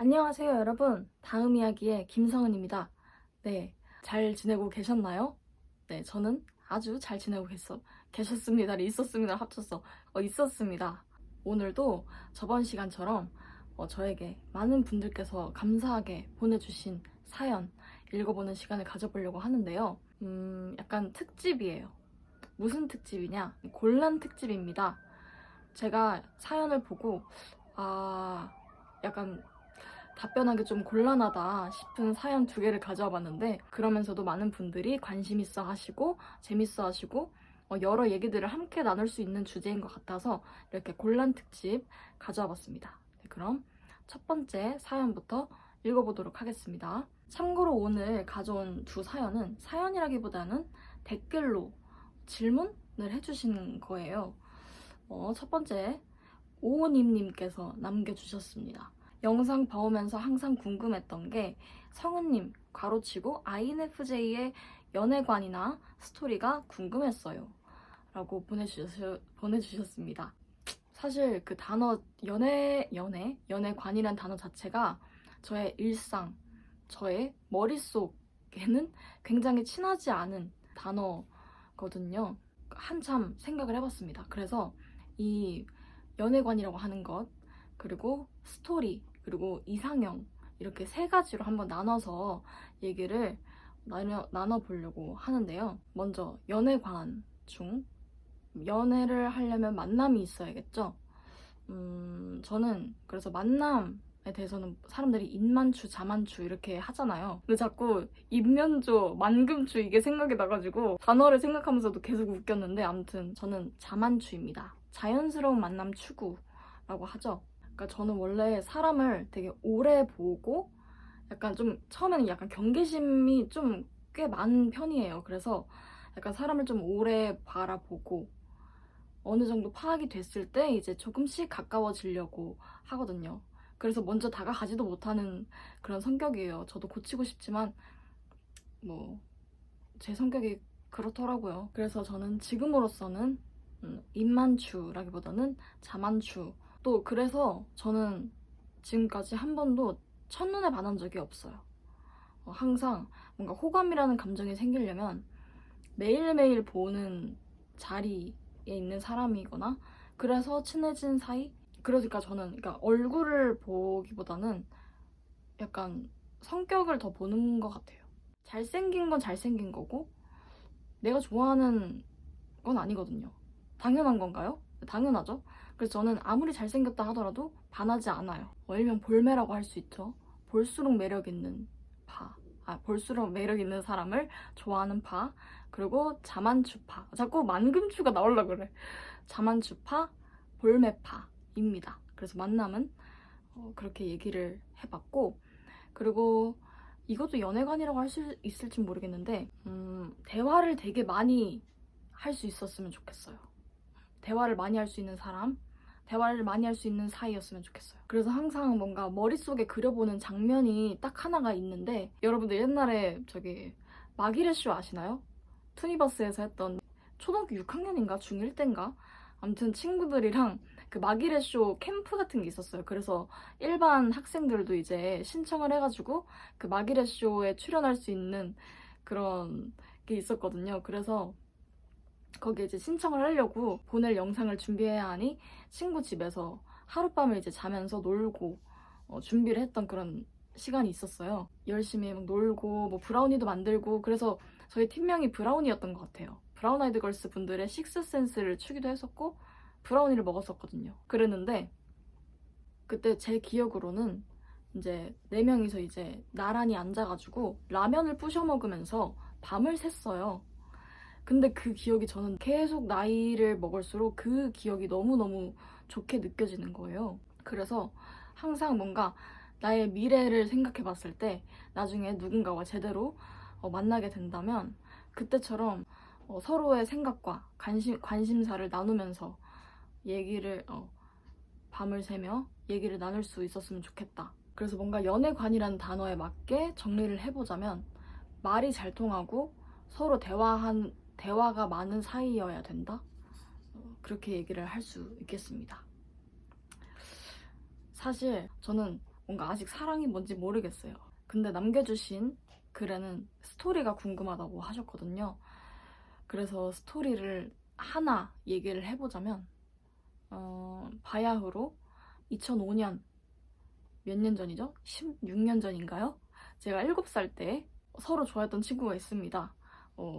안녕하세요, 여러분. 다음 이야기의 김성은입니다. 네, 잘 지내고 계셨나요? 네, 저는 아주 잘 지내고 계셨습니다를 있었습니다 합쳤어. 있었습니다. 오늘도 저번 시간처럼 저에게 많은 분들께서 감사하게 보내주신 사연 읽어보는 시간을 가져보려고 하는데요. 약간 특집이에요. 무슨 특집이냐? 곤란 특집입니다. 제가 사연을 보고 약간 답변하기 좀 곤란하다 싶은 사연 2개를 가져와 봤는데, 그러면서도 많은 분들이 관심 있어 하시고 재밌어 하시고 여러 얘기들을 함께 나눌 수 있는 주제인 것 같아서 이렇게 곤란 특집 가져와 봤습니다. 네, 그럼 첫 번째 사연부터 읽어보도록 하겠습니다. 참고로 오늘 가져온 2사연은 사연이라기보다는 댓글로 질문을 해주신 거예요. 첫 번째, 오호님께서 남겨주셨습니다. 영상 봐오면서 항상 궁금했던 게 성은님 괄호치고 INFJ의 연애관이나 스토리가 궁금했어요 라고 보내주셨습니다. 사실 그 단어 연애관이란 단어 자체가 저의 일상, 저의 머릿속에는 굉장히 친하지 않은 단어거든요. 한참 생각을 해봤습니다. 그래서 이 연애관이라고 하는 것, 그리고 스토리, 그리고 이상형, 이렇게 3가지로 한번 나눠서 얘기를 나눠보려고 하는데요. 먼저 연애관 중 연애를 하려면 만남이 있어야겠죠. 저는 그래서 만남에 대해서는 사람들이 인만추, 자만추 이렇게 하잖아요. 근데 자꾸 인면조, 만금추 이게 생각이 나가지고 단어를 생각하면서도 계속 웃겼는데, 아무튼 저는 자만추입니다. 자연스러운 만남 추구라고 하죠. 그러니까 저는 원래 사람을 되게 오래 보고 약간 좀 처음에는 약간 경계심이 좀 꽤 많은 편이에요. 그래서 약간 사람을 좀 오래 바라보고 어느 정도 파악이 됐을 때 이제 조금씩 가까워지려고 하거든요. 그래서 먼저 다가가지도 못하는 그런 성격이에요. 저도 고치고 싶지만 뭐 제 성격이 그렇더라고요. 그래서 저는 지금으로서는 입만추라기보다는 자만추. 또 그래서 저는 지금까지 한 번도 첫눈에 반한 적이 없어요. 항상 뭔가 호감이라는 감정이 생기려면 매일매일 보는 자리에 있는 사람이거나, 그래서 친해진 사이? 그러니까 저는 그러니까 얼굴을 보기보다는 약간 성격을 더 보는 것 같아요. 잘생긴 건 잘생긴 거고 내가 좋아하는 건 아니거든요. 당연한 건가요? 당연하죠. 그래서 저는 아무리 잘생겼다 하더라도 반하지 않아요. 일명 볼매라고 할 수 있죠. 볼수록 매력 있는 파. 볼수록 매력 있는 사람을 좋아하는 파. 그리고 자만추파. 자꾸 만금추가 나오려고 그래. 자만추파, 볼매파입니다. 그래서 만남은 그렇게 얘기를 해봤고, 그리고 이것도 연애관이라고 할 수 있을지 모르겠는데, 대화를 되게 많이 할 수 있었으면 좋겠어요. 대화를 많이 할 수 있는 사람, 대화를 많이 할 수 있는 사이였으면 좋겠어요. 그래서 항상 뭔가 머릿속에 그려보는 장면이 딱 하나가 있는데, 여러분들 옛날에 저기 마기레쇼 아시나요? 투니버스에서 했던, 초등학교 6학년인가 중1 때인가? 아무튼 친구들이랑 그 마기레쇼 캠프 같은 게 있었어요. 그래서 일반 학생들도 이제 신청을 해가지고 그 마기레쇼에 출연할 수 있는 그런 게 있었거든요. 그래서 거기에 이제 신청을 하려고 보낼 영상을 준비해야 하니 친구 집에서 하룻밤을 이제 자면서 놀고 준비를 했던 그런 시간이 있었어요. 열심히 막 놀고 뭐 브라우니도 만들고, 그래서 저희 팀명이 브라우니였던 것 같아요. 브라운 아이드 걸스 분들의 식스센스를 추기도 했었고 브라우니를 먹었었거든요. 그랬는데 그때 제 기억으로는 이제 4명이서 이제 나란히 앉아가지고 라면을 부셔 먹으면서 밤을 샜어요. 근데 그 기억이 저는 계속 나이를 먹을수록 그 기억이 너무너무 좋게 느껴지는 거예요. 그래서 항상 뭔가 나의 미래를 생각해 봤을 때 나중에 누군가와 제대로 만나게 된다면 그때처럼 서로의 생각과 관심사를 나누면서 얘기를 밤을 새며 얘기를 나눌 수 있었으면 좋겠다. 그래서 뭔가 연애관이라는 단어에 맞게 정리를 해보자면 말이 잘 통하고 서로 대화가 많은 사이여야 된다? 그렇게 얘기를 할 수 있겠습니다. 사실 저는 뭔가 아직 사랑이 뭔지 모르겠어요. 근데 남겨주신 글에는 스토리가 궁금하다고 하셨거든요. 그래서 스토리를 하나 얘기를 해보자면 바야흐로 2005년 몇 년 전이죠? 16년 전인가요? 제가 7살 때 서로 좋아했던 친구가 있습니다.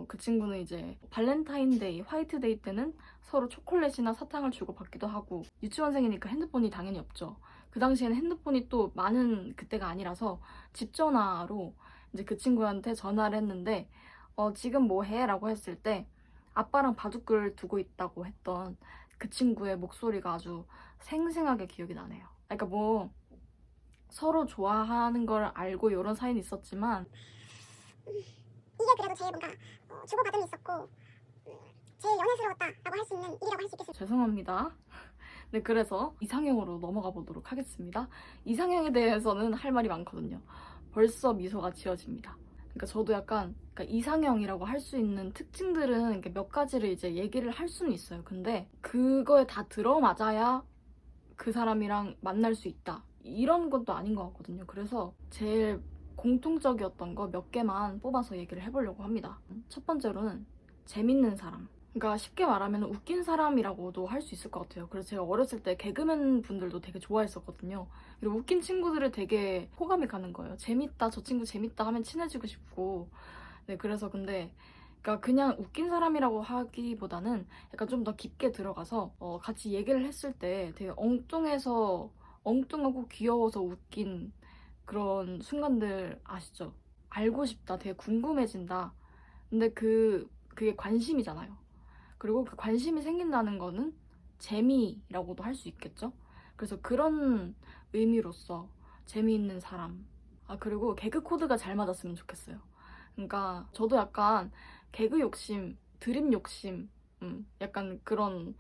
그 친구는 이제 발렌타인데이, 화이트데이 때는 서로 초콜릿이나 사탕을 주고받기도 하고, 유치원생이니까 핸드폰이 당연히 없죠. 그 당시에는 핸드폰이 또 많은 그때가 아니라서 집 전화로 이제 그 친구한테 전화를 했는데 지금 뭐 해? 라고 했을 때 아빠랑 바둑을 두고 있다고 했던 그 친구의 목소리가 아주 생생하게 기억이 나네요. 그러니까 뭐 서로 좋아하는 걸 알고 이런 사이는 있었지만 이게 그래도 제일 뭔가 주고받음이 있었고 제일 연애스러웠다라고 할 수 있는 일이라고 할 수 있겠습니다. 죄송합니다. 네, 그래서 이상형으로 넘어가 보도록 하겠습니다. 이상형에 대해서는 할 말이 많거든요. 벌써 미소가 지어집니다. 그러니까 저도 약간 이상형이라고 할 수 있는 특징들은 이렇게 몇 가지를 이제 얘기를 할 수는 있어요. 근데 그거에 다 들어맞아야 그 사람이랑 만날 수 있다, 이런 것도 아닌 것 같거든요. 그래서 제일 공통적이었던 거 몇 개만 뽑아서 얘기를 해보려고 합니다. 첫 번째로는 재밌는 사람. 그러니까 쉽게 말하면 웃긴 사람이라고도 할 수 있을 것 같아요. 그래서 제가 어렸을 때 개그맨 분들도 되게 좋아했었거든요. 그리고 웃긴 친구들을 되게 호감이 가는 거예요. 재밌다, 저 친구 재밌다 하면 친해지고 싶고. 네, 그래서 근데 그러니까 그냥 웃긴 사람이라고 하기보다는 약간 좀 더 깊게 들어가서 같이 얘기를 했을 때 되게 엉뚱하고 귀여워서 웃긴 그런 순간들 아시죠? 알고 싶다, 되게 궁금해진다. 근데 그게 관심이잖아요. 그리고 그 관심이 생긴다는 거는 재미라고도 할 수 있겠죠? 그래서 그런 의미로서 재미있는 사람. 그리고 개그 코드가 잘 맞았으면 좋겠어요. 그러니까 저도 약간 개그 욕심, 드립 욕심, 약간 그런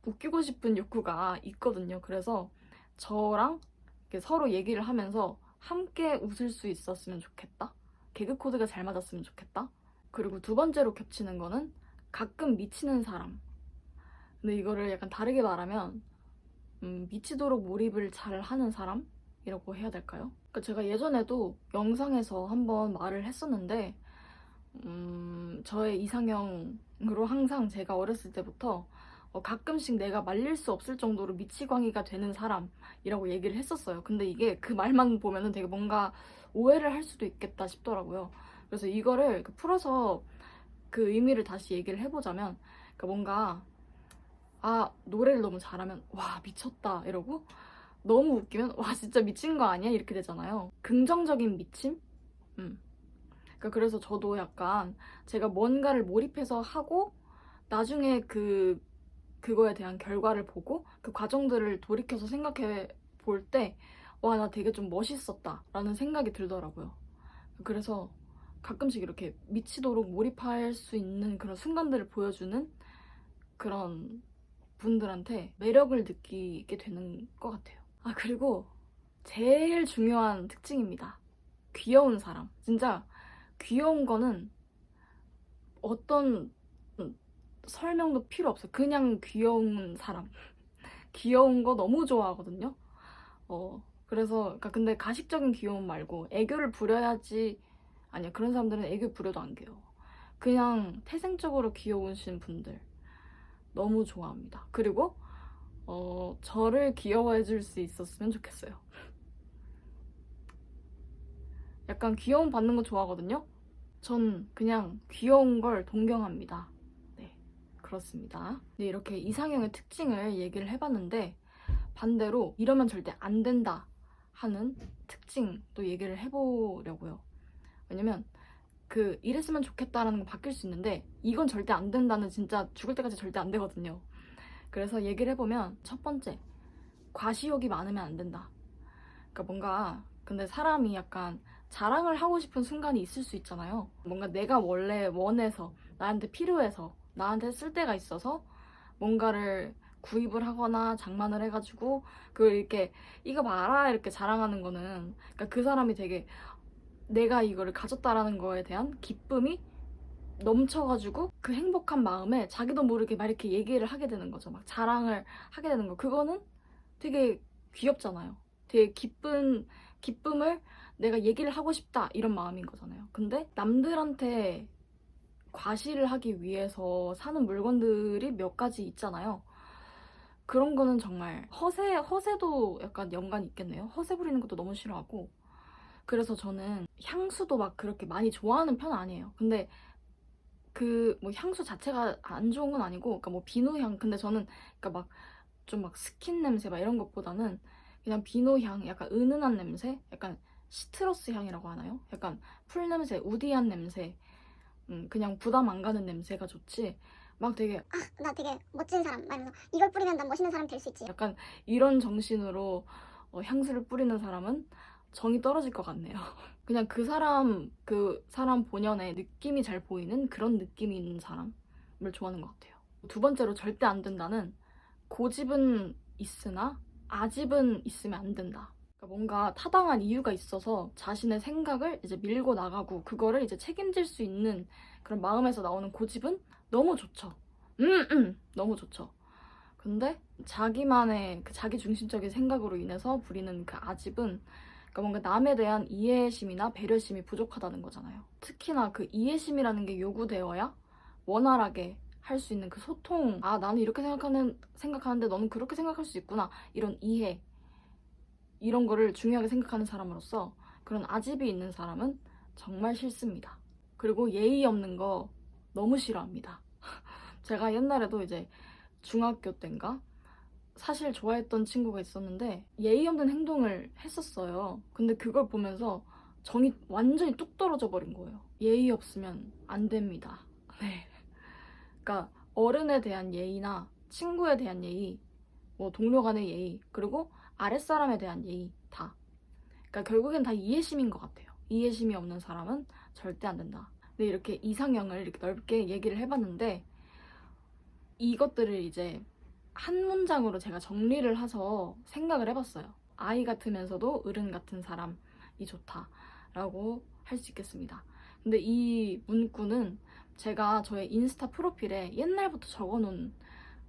웃기고 싶은 욕구가 있거든요. 그래서 저랑 이렇게 서로 얘기를 하면서 함께 웃을 수 있었으면 좋겠다. 개그 코드가 잘 맞았으면 좋겠다. 그리고 두 번째로 겹치는 거는 가끔 미치는 사람. 근데 이거를 약간 다르게 말하면 미치도록 몰입을 잘 하는 사람이라고 해야 될까요? 그러니까 제가 예전에도 영상에서 한번 말을 했었는데 저의 이상형으로 항상 제가 어렸을 때부터 가끔씩 내가 말릴 수 없을 정도로 미치광이가 되는 사람이라고 얘기를 했었어요. 근데 이게 그 말만 보면은 되게 뭔가 오해를 할 수도 있겠다 싶더라고요. 그래서 이거를 풀어서 그 의미를 다시 얘기를 해보자면, 그러니까 뭔가 노래를 너무 잘하면 와 미쳤다 이러고, 너무 웃기면 와 진짜 미친 거 아니야 이렇게 되잖아요. 긍정적인 미침? 그러니까 그래서 저도 약간 제가 뭔가를 몰입해서 하고 나중에 그거에 대한 결과를 보고 그 과정들을 돌이켜서 생각해 볼 때 와 나 되게 좀 멋있었다 라는 생각이 들더라고요. 그래서 가끔씩 이렇게 미치도록 몰입할 수 있는 그런 순간들을 보여주는 그런 분들한테 매력을 느끼게 되는 것 같아요. 그리고 제일 중요한 특징입니다. 귀여운 사람. 진짜 귀여운 거는 어떤 설명도 필요 없어요. 그냥 귀여운 사람. 귀여운 거 너무 좋아하거든요. 그래서 근데 가식적인 귀여움 말고 애교를 부려야지. 아니야, 그런 사람들은 애교 부려도 안 귀여워. 그냥 태생적으로 귀여우신 분들 너무 좋아합니다. 그리고 저를 귀여워해 줄 수 있었으면 좋겠어요. 약간 귀여움 받는 거 좋아하거든요. 전 그냥 귀여운 걸 동경합니다. 네, 그렇습니다. 네, 이렇게 이상형의 특징을 얘기를 해봤는데, 반대로 이러면 절대 안 된다 하는 특징도 얘기를 해보려고요. 왜냐면 이랬으면 좋겠다라는 건 바뀔 수 있는데 이건 절대 안 된다는, 진짜 죽을 때까지 절대 안 되거든요. 그래서 얘기를 해보면, 첫 번째, 과시욕이 많으면 안 된다. 그러니까 뭔가 근데 사람이 약간 자랑을 하고 싶은 순간이 있을 수 있잖아요. 뭔가 내가 원래 원해서, 나한테 필요해서, 나한테 쓸 데가 있어서 뭔가를 구입을 하거나 장만을 해가지고 이렇게 이거 봐라 이렇게 자랑하는 거는, 그러니까 그 사람이 되게 내가 이거를 가졌다라는 거에 대한 기쁨이 넘쳐가지고 그 행복한 마음에 자기도 모르게 막 이렇게 얘기를 하게 되는 거죠. 막 자랑을 하게 되는 거. 그거는 되게 귀엽잖아요. 되게 기쁨을 내가 얘기를 하고 싶다 이런 마음인 거잖아요. 근데 남들한테 과시를 하기 위해서 사는 물건들이 몇 가지 있잖아요. 그런 거는 정말 허세도 약간 연관이 있겠네요. 허세 부리는 것도 너무 싫어하고. 그래서 저는 향수도 막 그렇게 많이 좋아하는 편은 아니에요. 근데 그 뭐 향수 자체가 안 좋은 건 아니고, 그러니까 뭐 비누향. 근데 저는 그러니까 막 좀 막 스킨 냄새 막 이런 것보다는 그냥 비누향, 약간 은은한 냄새, 약간 시트러스 향이라고 하나요? 약간 풀 냄새, 우디한 냄새, 그냥 부담 안 가는 냄새가 좋지. 막 되게 아, 나 되게 멋진 사람 말면서 이걸 뿌리면 난 멋있는 사람 될 수 있지. 약간 이런 정신으로 향수를 뿌리는 사람은 정이 떨어질 것 같네요. 그냥 그 사람 본연의 느낌이 잘 보이는 그런 느낌이 있는 사람을 좋아하는 것 같아요. 두 번째로 절대 안 된다는, 고집은 있으나 아집은 있으면 안 된다. 그러니까 뭔가 타당한 이유가 있어서 자신의 생각을 이제 밀고 나가고 그거를 이제 책임질 수 있는 그런 마음에서 나오는 고집은 너무 좋죠. 너무 좋죠. 근데 자기만의 그 자기 중심적인 생각으로 인해서 부리는 그 아집은, 그러니까 뭔가 남에 대한 이해심이나 배려심이 부족하다는 거잖아요. 특히나 그 이해심이라는 게 요구되어야 원활하게 할 수 있는 그 소통, 아 나는 이렇게 생각하는데 너는 그렇게 생각할 수 있구나, 이런 이해, 이런 거를 중요하게 생각하는 사람으로서 그런 아집이 있는 사람은 정말 싫습니다. 그리고 예의 없는 거 너무 싫어합니다. 제가 옛날에도 이제 중학교 때인가 사실 좋아했던 친구가 있었는데 예의 없는 행동을 했었어요. 근데 그걸 보면서 정이 완전히 뚝 떨어져 버린 거예요. 예의 없으면 안 됩니다. 네. 그러니까 어른에 대한 예의나 친구에 대한 예의, 뭐 동료 간의 예의, 그리고 아랫사람에 대한 예의 다. 그러니까 결국엔 다 이해심인 것 같아요. 이해심이 없는 사람은 절대 안 된다. 근데 이렇게 이상형을 이렇게 넓게 얘기를 해봤는데 이것들을 이제 한 문장으로 제가 정리를 해서 생각을 해봤어요. 아이 같으면서도 어른 같은 사람이 좋다라고 할 수 있겠습니다. 근데 이 문구는 제가 저의 인스타 프로필에 옛날부터 적어놓은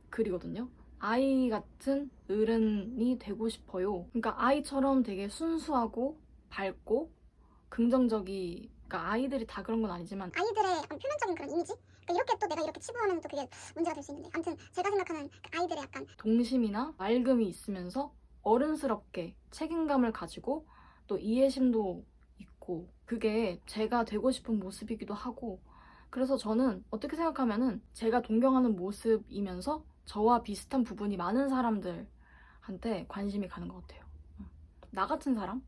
글이거든요. 아이 같은 어른이 되고 싶어요. 그러니까 아이처럼 되게 순수하고 밝고 그러니까 아이들이 다 그런 건 아니지만 아이들의 약간 표면적인 그런 이미지? 그러니까 이렇게 또 내가 이렇게 치부하면 또 그게 문제가 될 수 있는데 아무튼 제가 생각하는 그 아이들의 약간 동심이나 맑음이 있으면서 어른스럽게 책임감을 가지고 또 이해심도 있고, 그게 제가 되고 싶은 모습이기도 하고, 그래서 저는 어떻게 생각하면은 제가 동경하는 모습이면서 저와 비슷한 부분이 많은 사람들한테 관심이 가는 것 같아요. 나 같은 사람?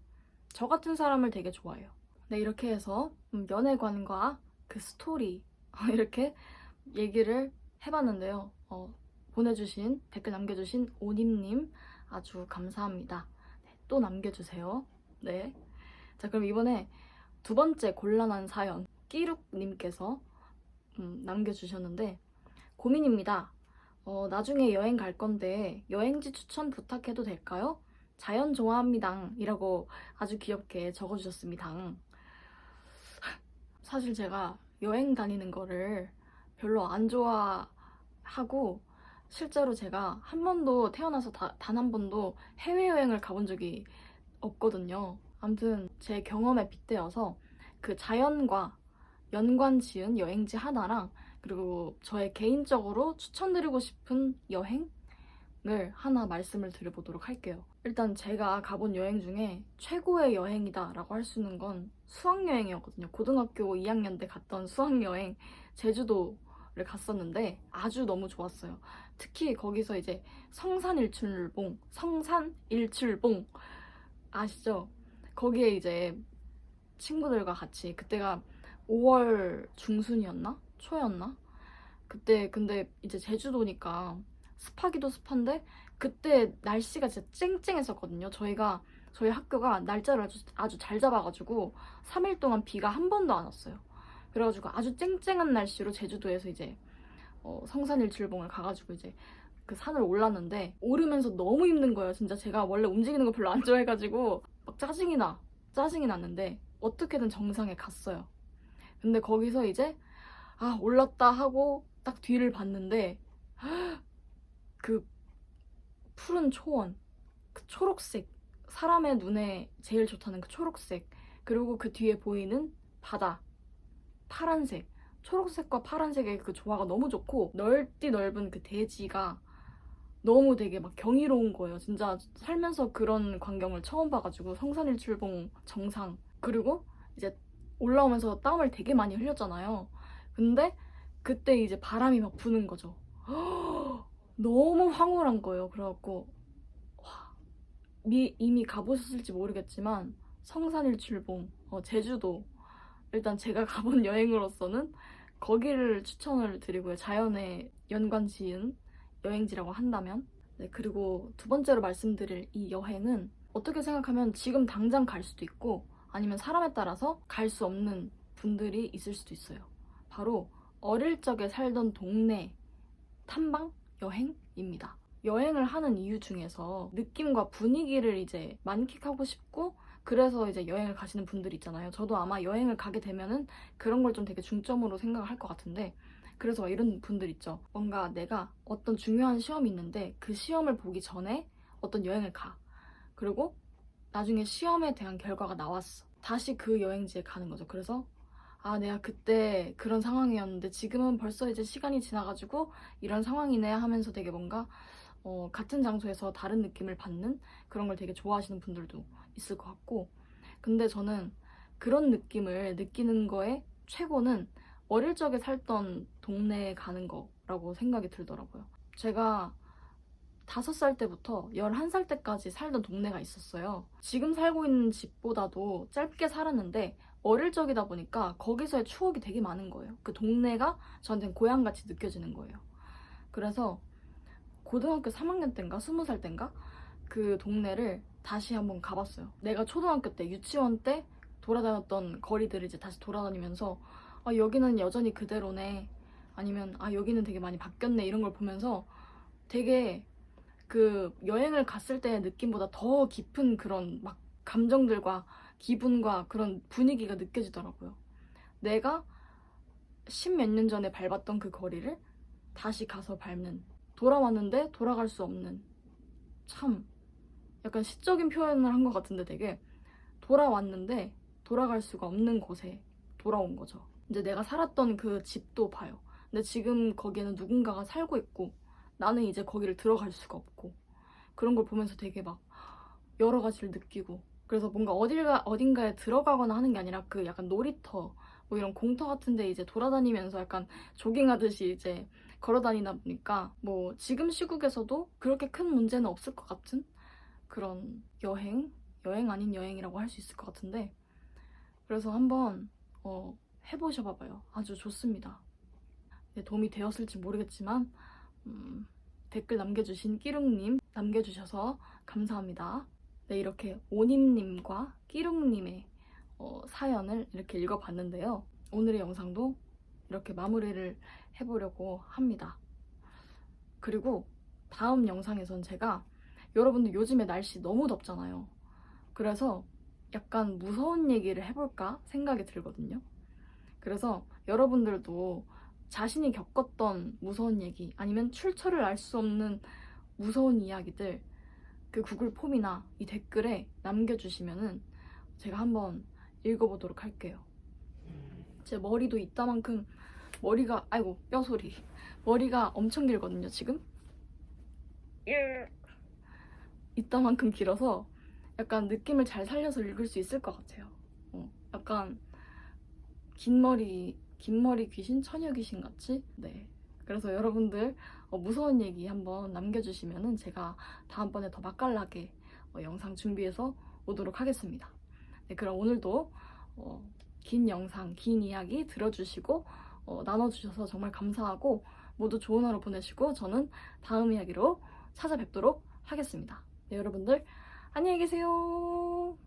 저 같은 사람을 되게 좋아해요. 네, 이렇게 해서 연애관과 그 스토리 이렇게 얘기를 해봤는데요. 댓글 남겨주신 오님님 아주 감사합니다. 네, 또 남겨주세요. 네. 자, 그럼 이번에 두 번째 곤란한 사연, 끼룩님께서 남겨주셨는데, 고민입니다. 나중에 여행 갈 건데 여행지 추천 부탁해도 될까요? 자연 좋아합니다. 이라고 아주 귀엽게 적어주셨습니다. 사실 제가 여행 다니는 거를 별로 안 좋아하고, 실제로 제가 한 번도 태어나서 단 한 번도 해외여행을 가본 적이 없거든요. 아무튼 제 경험에 빗대어서 그 자연과 연관 지은 여행지 하나랑, 그리고 저의 개인적으로 추천드리고 싶은 여행을 하나 말씀을 드려보도록 할게요. 일단 제가 가본 여행 중에 최고의 여행이다 라고 할 수 있는 건 수학여행이었거든요. 고등학교 2학년 때 갔던 수학여행, 제주도를 갔었는데 아주 너무 좋았어요. 특히 거기서 이제 성산일출봉 아시죠? 거기에 이제 친구들과 같이, 그때가 5월 중순이었나? 초였나? 그때 근데 이제 제주도니까 습하기도 습한데 그때 날씨가 진짜 쨍쨍했었거든요. 저희 학교가 날짜를 아주 잘 잡아가지고 3일 동안 비가 한 번도 안 왔어요. 그래가지고 아주 쨍쨍한 날씨로 제주도에서 이제 성산일출봉을 가가지고 이제 그 산을 올랐는데, 오르면서 너무 힘든 거예요. 진짜 제가 원래 움직이는 거 별로 안 좋아해가지고 막 짜증이 났는데 어떻게든 정상에 갔어요. 근데 거기서 이제 올랐다 하고 딱 뒤를 봤는데 그 푸른 초원, 그 초록색 사람의 눈에 제일 좋다는 그 초록색, 그리고 그 뒤에 보이는 바다, 파란색, 초록색과 파란색의 그 조화가 너무 좋고 넓디 넓은 그 대지가 너무 되게 막 경이로운 거예요. 진짜 살면서 그런 광경을 처음 봐가지고 성산일출봉 정상. 그리고 이제 올라오면서 땀을 되게 많이 흘렸잖아요. 근데 그때 이제 바람이 막 부는 거죠. 너무 황홀한 거예요. 그래갖고 와, 이미 가보셨을지 모르겠지만 성산일출봉, 제주도, 일단 제가 가본 여행으로서는 거기를 추천을 드리고요. 자연에 연관 지은 여행지라고 한다면. 네, 그리고 두 번째로 말씀드릴 이 여행은 어떻게 생각하면 지금 당장 갈 수도 있고 아니면 사람에 따라서 갈 수 없는 분들이 있을 수도 있어요. 바로 어릴 적에 살던 동네 탐방 여행입니다. 여행을 하는 이유 중에서 느낌과 분위기를 이제 만끽하고 싶고 그래서 이제 여행을 가시는 분들이 있잖아요. 저도 아마 여행을 가게 되면은 그런 걸 좀 되게 중점으로 생각을 할 것 같은데 그래서 막 이런 분들 있죠. 뭔가 내가 어떤 중요한 시험이 있는데 그 시험을 보기 전에 어떤 여행을 가. 그리고 나중에 시험에 대한 결과가 나왔어. 다시 그 여행지에 가는 거죠. 그래서 아, 내가 그때 그런 상황이었는데 지금은 벌써 이제 시간이 지나가지고 이런 상황이네 하면서 되게 뭔가 같은 장소에서 다른 느낌을 받는 그런 걸 되게 좋아하시는 분들도 있을 것 같고 근데 저는 그런 느낌을 느끼는 거에 최고는 어릴 적에 살던 동네에 가는 거라고 생각이 들더라고요. 제가 5살 때부터 11살 때까지 살던 동네가 있었어요. 지금 살고 있는 집보다도 짧게 살았는데 어릴 적이다 보니까 거기서의 추억이 되게 많은 거예요. 그 동네가 저한테는 고향같이 느껴지는 거예요. 그래서 고등학교 3학년 때인가 20살 때인가 그 동네를 다시 한번 가봤어요. 내가 초등학교 때 유치원 때 돌아다녔던 거리들을 이제 다시 돌아다니면서 아, 여기는 여전히 그대로네 아니면 아, 여기는 되게 많이 바뀌었네 이런 걸 보면서 되게 그 여행을 갔을 때의 느낌보다 더 깊은 그런 막 감정들과 기분과 그런 분위기가 느껴지더라고요. 내가 10몇 년 전에 밟았던 그 거리를 다시 가서 밟는, 돌아왔는데 돌아갈 수 없는, 참 약간 시적인 표현을 한 것 같은데 되게 돌아왔는데 돌아갈 수가 없는 곳에 돌아온 거죠. 이제 내가 살았던 그 집도 봐요. 근데 지금 거기에는 누군가가 살고 있고 나는 이제 거기를 들어갈 수가 없고 그런 걸 보면서 되게 막 여러 가지를 느끼고 그래서 뭔가 어딘가에 들어가거나 하는 게 아니라 그 약간 놀이터 뭐 이런 공터 같은 데 이제 돌아다니면서 약간 조깅하듯이 이제 걸어 다니다 보니까 뭐 지금 시국에서도 그렇게 큰 문제는 없을 것 같은 그런 여행 아닌 여행이라고 할 수 있을 것 같은데 그래서 한번 해보셔봐봐요. 아주 좋습니다. 네, 도움이 되었을지 모르겠지만 댓글 남겨주신 끼룩님 남겨주셔서 감사합니다. 네, 이렇게 오님님과 끼룩님의 사연을 이렇게 읽어봤는데요. 오늘의 영상도 이렇게 마무리를 해보려고 합니다. 그리고 다음 영상에선 제가 여러분들 요즘에 날씨 너무 덥잖아요. 그래서 약간 무서운 얘기를 해볼까 생각이 들거든요. 그래서 여러분들도 자신이 겪었던 무서운 얘기 아니면 출처를 알 수 없는 무서운 이야기들 그 구글 폼이나 이 댓글에 남겨주시면은 제가 한번 읽어보도록 할게요. 제 머리도 이따만큼 머리가 아이고 뼈소리 머리가 엄청 길거든요 지금. 이따만큼 길어서 약간 느낌을 잘 살려서 읽을 수 있을 것 같아요. 약간 긴 머리 귀신, 처녀 귀신 같이. 네. 그래서 여러분들 무서운 얘기 한번 남겨주시면은 제가 다음번에 더 맛깔나게 영상 준비해서 오도록 하겠습니다. 네, 그럼 오늘도 긴 영상, 긴 이야기 들어주시고 나눠주셔서 정말 감사하고 모두 좋은 하루 보내시고 저는 다음 이야기로 찾아뵙도록 하겠습니다. 네, 여러분들 안녕히 계세요.